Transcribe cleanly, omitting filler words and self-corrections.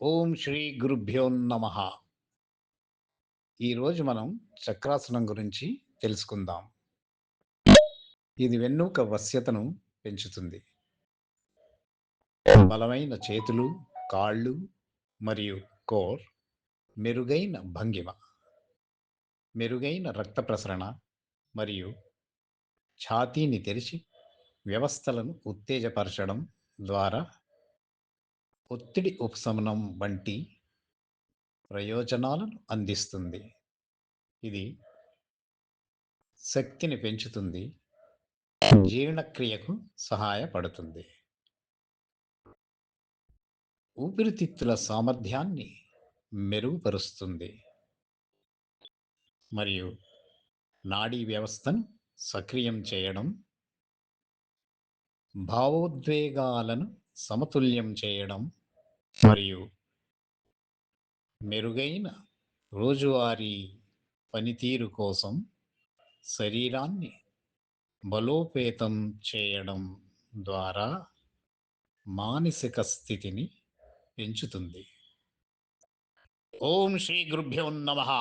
ఓం శ్రీ గురుభ్యో నమ. ఈరోజు మనం చక్రాసనం గురించి తెలుసుకుందాం. ఇది వెన్నుక వశ్యతను పెంచుతుంది. బలమైన చేతులు, కాళ్ళు మరియు కోర్, మెరుగైన భంగిమ, మెరుగైన రక్త ప్రసరణ మరియు ఛాతీని తెరిచి వ్యవస్థలను ఉత్తేజపరచడం ద్వారా ఒత్తిడి ఉపశమనం వంటి ప్రయోజనాలను అందిస్తుంది. ఇది శక్తిని పెంచుతుంది, జీర్ణక్రియకు సహాయపడుతుంది, ఊపిరితిత్తుల సామర్థ్యాన్ని మెరుగుపరుస్తుంది మరియు నాడీ వ్యవస్థను సక్రియం చేయడం, భావోద్వేగాలను సమతుల్యం చేయడం మరియు మెరుగైన రోజువారీ పనితీరు కోసం శరీరాన్ని బలోపేతం చేయడం ద్వారా మానసిక స్థితిని పెంచుతుంది. ఓం శ్రీ గురుభ్యో నమః.